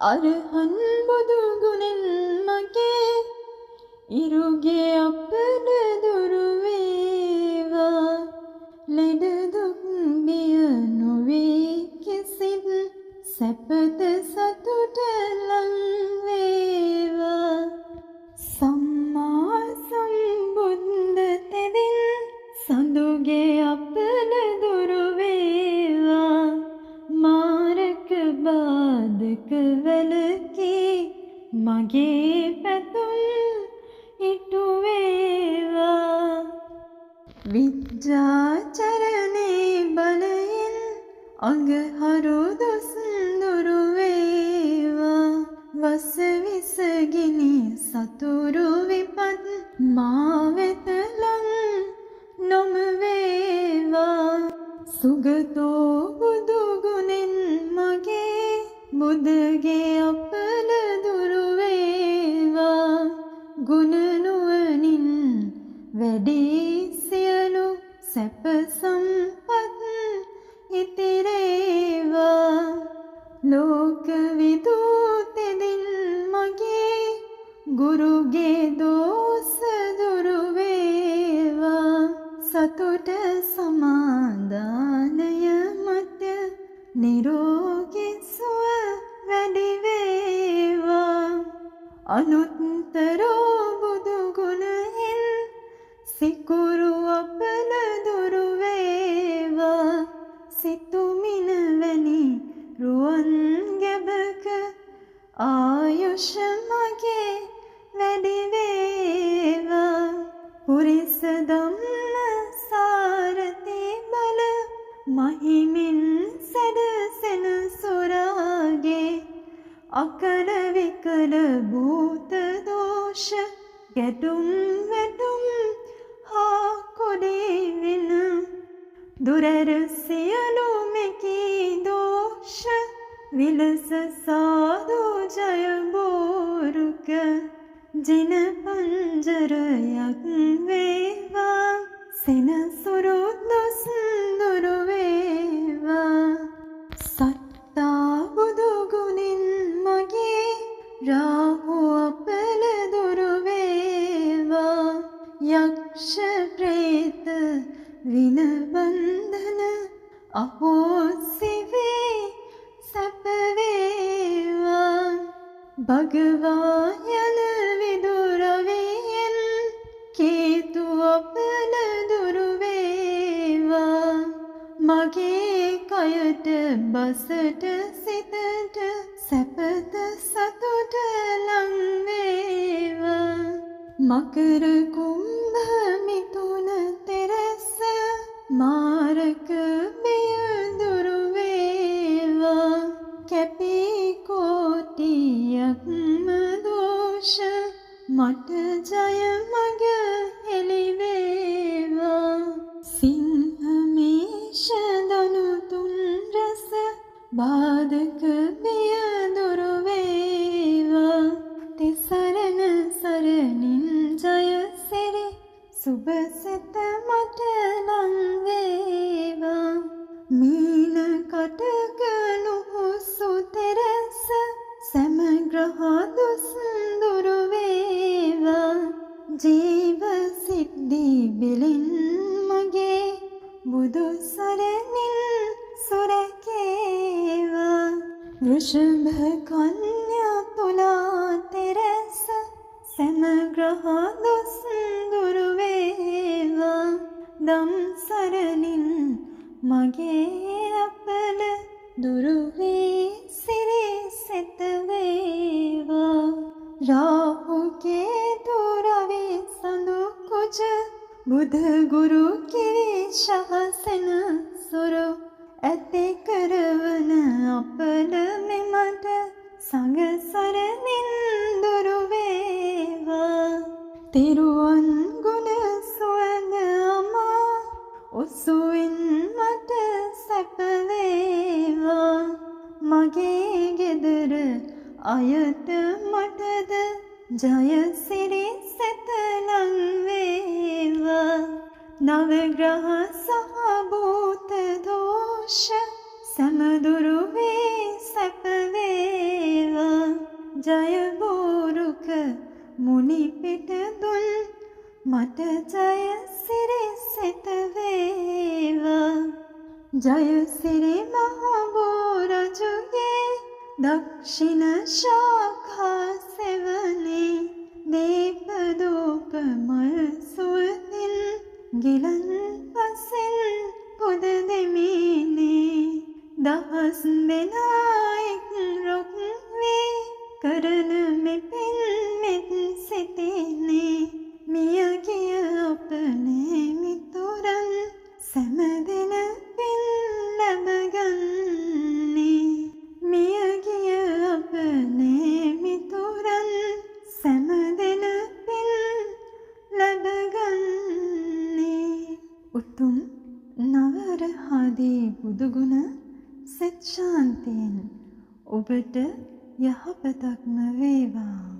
අරහන් බුදු ගුණෙන් මගේ ඉරුගේ අපට දුරු වේවා. ලෙඩ දුක් බිය නොවේ කිසිත් සැපත සතුට ලං වේවා. සම්මා සම්බුද්ධ තෙදින් සඳුගේ අපට දුරු වේවා. මාරක බාධක වැළකී මගේ පැතුම් ඉටු වේවා. විද්‍යාචරණේ බලයෙන් අඟහරු දොස් දුරු වේවා. වස විස ගිනි සතුරු විපත් මා වෙත ලං නොම වේවා. සුගතෝ බුදු ගුණෙන් මගේ බුදුගේ අපල දුරු වේවා. ගුණ නුවණින් වැඩි සියලු සැප සම්පත් ඉතිරේවා. ලෝක විදූතෙදින් මගේ ගුරුගේ දෝෂ දුරු වේවා. සතුට සමාදානය මත නිරෝගී සුව වැඩි වේවා. අනුත්තරෝ බුදු ගුණයෙන් සිකුරු අපල දුරු වේවා. සිතුමින වැනි රුවන් ගැබක ආයුෂ මගේ වැඩි වේවා. පුරිස ධම්ම සාරති බල මහිමින් සැඩසෙන සුරාගේ. අකල විකල භූත දෝෂ ගැටුම් වැටුම් හා කොඩේ වෙන. දුරර සියලු මෙකී දෝෂ විලස සාදු ජය බෝරුක. ජින පංජරයක් වේවා. සෙනසුරු දොස් දුරු වේවා. සත්තා බුදු ගුණෙන් මගේ රාහු අපල දුරු වේවා. යක්ෂ ප්‍රේත වින බන්ධන අහෝසි වේ සැප වේවා. භගවා යන විදුරවියෙන් කේතු අපල දුරු වේවා. මගේ කයට බසට සිතට සැපත සතුට ලං වේවා. මකර කුම්භ මිථුන තෙරස මාරක බිය දුරු වේවා. කැපී කෝටියක්ම දෝෂ මට ජය මග හෙළි වේවා. සිංහ මේෂ ධනු තුන් රස බාධක බිය දුරු වේවා. තිසරණ සරණින් ජය සිරි සුබ සිත මට ලං වේවා. මීන කටක නුහුසු තෙරස සමග්‍රහ දුස් දුරු වේවා. ජීව සිද්ධි බිලින් මගේ බුදු සරණින් සුරකේවා. වෘෂභ කන්‍යා තුලා තෙරස සමග්‍රහ දුස් දුරු වේවා. දම් සරණින් මගේ අපල දුරු වී සිරි සිත වේවා. රාහු කේතු රවි සඳු කුජ බුධ ගුරු කිරි ශාසන සුරු ඇති කරවන අපල මෙමට සංඝ සරණින් දුරු වේවා. තිරුවන් ගුණ සුවඳ අමා උසුවින් මට සැප වේවා. මගේ ගෙදර අයත මටද ජය සිරි සැත ලං වේවා. නවග්‍රහ සහ භූත දෝෂ සමදුරු වේ සැප වේවා. ජය බෝරුක මුනි පිට දුන් මට ජය සිරි සිත වේවා ජය සිරි මහ බෝරජුගේ දක්ෂිණ ශාඛා සෙවනේ දීප දූප මල් සුවඳින් ගිලන් පසින් පුද දෙමිනේ දහස් දෙනායෙක් රොක් වේ කරන මෙපින් මෙත් සිටිනේ මිය ගිය අපනේ මිතුරන් සැමදෙන පින් ලැබගන්නේ මිය ගිය අපනේ මිතුරන් සැමදෙන පින් ලැබගන්නේ උතුම් නවරහදී බුදුගුණ සෙත් ශාන්තියෙන් ඔබට යහපතක්ම වේවා